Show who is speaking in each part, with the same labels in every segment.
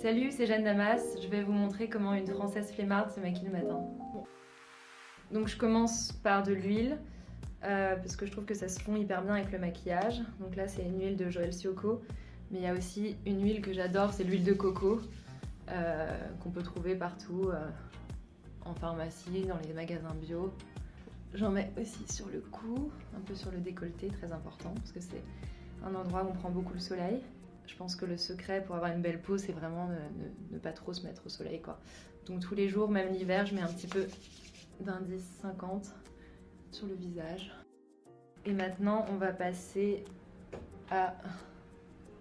Speaker 1: Salut, c'est Jeanne Damas. Je vais vous montrer comment une Française flemmarde se maquille le matin. Donc je commence par de l'huile, parce que je trouve que ça se fond hyper bien avec le maquillage. Donc là c'est une huile de Joël Sioko, mais il y a aussi une huile que j'adore, c'est l'huile de coco, qu'on peut trouver partout, en pharmacie, dans les magasins bio. J'en mets aussi sur le cou, un peu sur le décolleté, très important, parce que c'est un endroit où on prend beaucoup le soleil. Je pense que le secret pour avoir une belle peau, c'est vraiment ne pas trop se mettre au soleil, quoi. Donc tous les jours, même l'hiver, je mets un petit peu d'indice 50 sur le visage. Et maintenant, on va passer à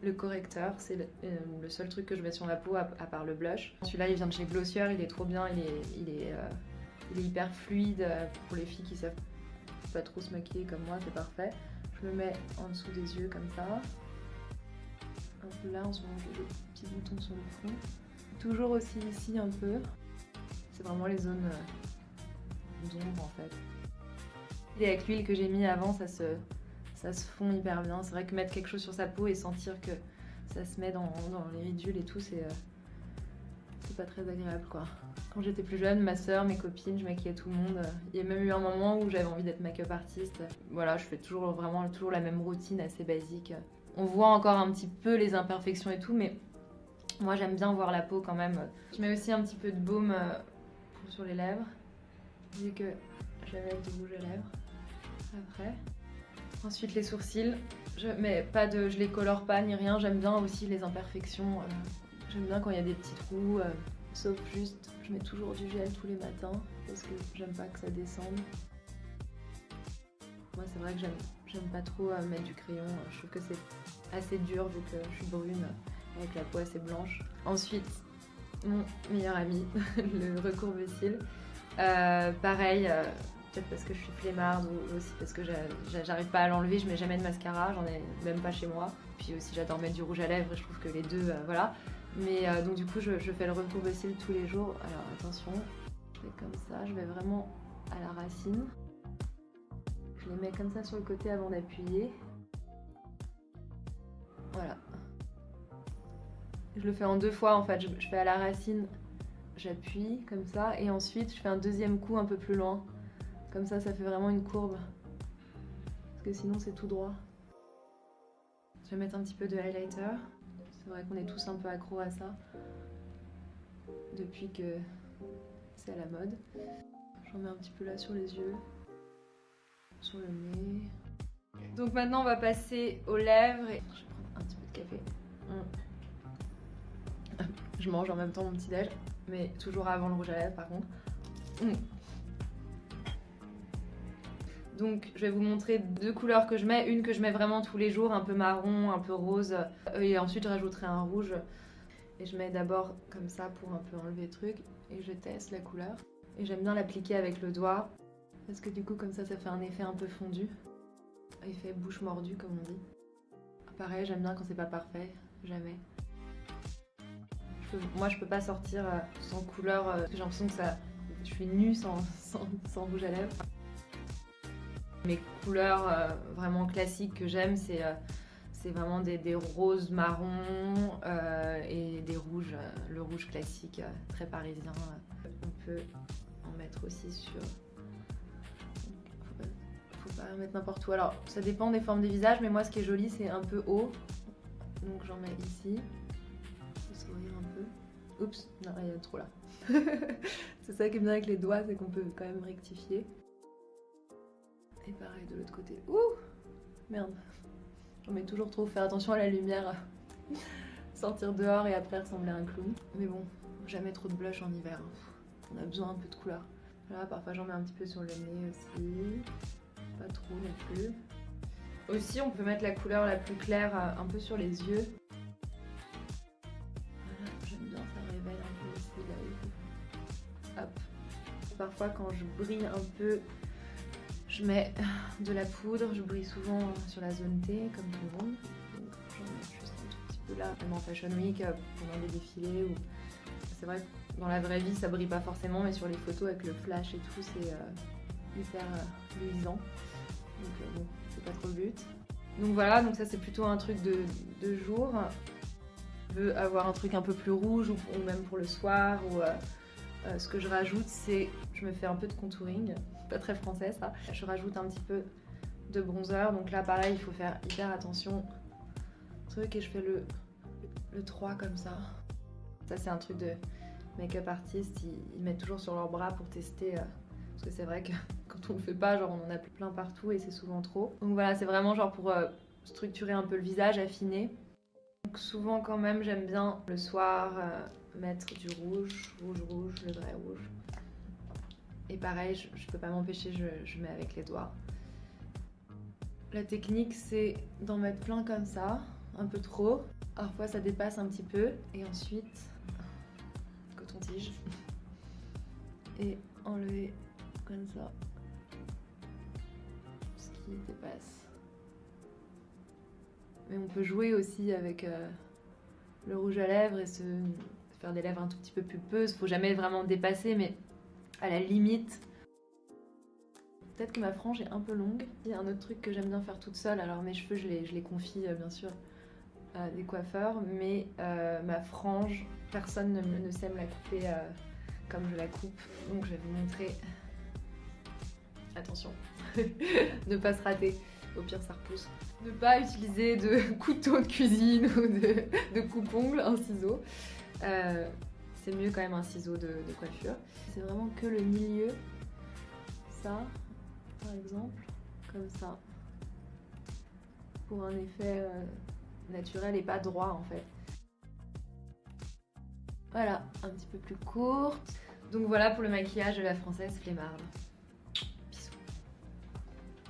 Speaker 1: le correcteur. C'est le seul truc que je mets sur ma peau, à part le blush. Celui-là, il vient de chez Glossier, il est trop bien, il est hyper fluide. Pour les filles qui savent pas trop se maquiller comme moi, c'est parfait. Je le mets en dessous des yeux comme ça. Un peu là, en ce moment, j'ai des petits boutons sur le front. Toujours aussi ici un peu. C'est vraiment les zones d'ombre en fait. Et avec l'huile que j'ai mis avant, ça se fond hyper bien. C'est vrai que mettre quelque chose sur sa peau et sentir que ça se met dans les ridules et tout, c'est pas très agréable, quoi. Quand j'étais plus jeune, ma soeur, mes copines, je maquillais tout le monde. Il y a même eu un moment où j'avais envie d'être make-up artiste. Voilà, je fais toujours la même routine assez basique. On voit encore un petit peu les imperfections et tout, mais moi j'aime bien voir la peau quand même. Je mets aussi un petit peu de baume sur les lèvres, vu que je vais mettre du rouge à lèvres après. Ensuite les sourcils, je les colore pas ni rien, j'aime bien aussi les imperfections. J'aime bien quand il y a des petits trous, sauf juste, je mets toujours du gel tous les matins, parce que j'aime pas que ça descende. Moi c'est vrai que j'aime pas trop mettre du crayon, je trouve que c'est assez dur vu que je suis brune avec la peau assez blanche. Ensuite, mon meilleur ami, le recourbe-cils. Pareil, peut-être parce que je suis flemmarde ou aussi parce que j'arrive pas à l'enlever, je mets jamais de mascara, j'en ai même pas chez moi. Puis aussi j'adore mettre du rouge à lèvres et je trouve que les deux, voilà. Mais donc du coup je fais le recourbe-cils tous les jours. Alors attention, je fais comme ça, je vais vraiment à la racine. Je les mets comme ça sur le côté avant d'appuyer. Voilà. Je le fais en deux fois en fait, je fais à la racine, j'appuie comme ça, et ensuite je fais un deuxième coup un peu plus loin. Comme ça fait vraiment une courbe. Parce que sinon c'est tout droit. Je vais mettre un petit peu de highlighter. C'est vrai qu'on est tous un peu accros à ça. Depuis que c'est à la mode. J'en mets un petit peu là sur les yeux. Sur le nez. Donc maintenant on va passer aux lèvres. Et je vais prendre un petit peu de café. Je mange en même temps mon petit déj, mais toujours avant le rouge à lèvres par contre. Donc je vais vous montrer deux couleurs que je mets. Une que je mets vraiment tous les jours, un peu marron, un peu rose. Et ensuite je rajouterai un rouge. Et je mets d'abord comme ça pour un peu enlever le truc. Et je teste la couleur. Et j'aime bien l'appliquer avec le doigt. Parce que du coup comme ça fait un effet un peu fondu. Effet bouche mordue comme on dit. Pareil, j'aime bien quand c'est pas parfait. Jamais. Moi je peux pas sortir sans couleur. Parce que j'ai l'impression que je suis nue sans rouge à lèvres. Mes couleurs vraiment classiques que j'aime, c'est vraiment des roses marrons et des rouges, le rouge classique très parisien. On peut en mettre aussi sur... Faut pas en mettre n'importe où. Alors ça dépend des formes des visages, mais moi ce qui est joli c'est un peu haut. Donc j'en mets ici. Je vais sourire un peu. Oups, non, il y a trop là. C'est ça qui est bien avec les doigts, c'est qu'on peut quand même rectifier. Et pareil de l'autre côté. Ouh, merde. On met toujours trop, faire attention à la lumière. Sortir dehors et après ressembler à un clown. Mais bon, jamais trop de blush en hiver. On a besoin un peu de couleur. Voilà, parfois j'en mets un petit peu sur le nez aussi. Pas trop non plus. Aussi, on peut mettre la couleur la plus claire un peu sur les yeux. Voilà, j'aime bien, ça révèle un peu aussi l'œil. Hop. Parfois quand je brille un peu, je mets de la poudre, je brille souvent sur la zone T, comme tout le monde. Donc j'en mets juste un tout petit peu là, même en Fashion Week, pendant des défilés. C'est vrai que dans la vraie vie, ça brille pas forcément, mais sur les photos avec le flash et tout, c'est hyper luisant. Donc bon, c'est pas trop le but. Donc voilà, donc ça c'est plutôt un truc de jour. veux avoir un truc un peu plus rouge ou même pour le soir, ou ce que je rajoute, c'est je me fais un peu de contouring, pas très français ça. Je rajoute un petit peu de bronzer, donc là pareil il faut faire hyper attention. Et je fais le 3 comme ça. Ça c'est un truc de make-up artiste, ils mettent toujours sur leur bras pour tester, parce que c'est vrai que quand on le fait pas, genre on en a plein partout et c'est souvent trop. Donc voilà, c'est vraiment genre pour structurer un peu le visage, affiner. Donc souvent quand même j'aime bien le soir mettre du rouge, le vrai rouge. Et pareil, je peux pas m'empêcher, je mets avec les doigts. La technique c'est d'en mettre plein comme ça, un peu trop. Parfois ça dépasse un petit peu et ensuite coton-tige et enlever comme ça ce qui dépasse. Mais on peut jouer aussi avec le rouge à lèvres et se faire des lèvres un tout petit peu pulpeuses. Faut jamais vraiment dépasser, mais à la limite. Peut-être que ma frange est un peu longue. Il y a un autre truc que j'aime bien faire toute seule. Alors mes cheveux, je les confie bien sûr à des coiffeurs, mais ma frange, personne ne sait me la couper comme je la coupe. Donc je vais vous montrer. Attention, ne pas se rater. Au pire, ça repousse. Ne pas utiliser de couteau de cuisine ou de coupe-ongle, un ciseau. C'est mieux quand même un ciseau de coiffure. C'est vraiment que le milieu. Ça, par exemple, comme ça. Pour un effet naturel et pas droit en fait. Voilà, un petit peu plus courte. Donc voilà pour le maquillage de la française flemmarde.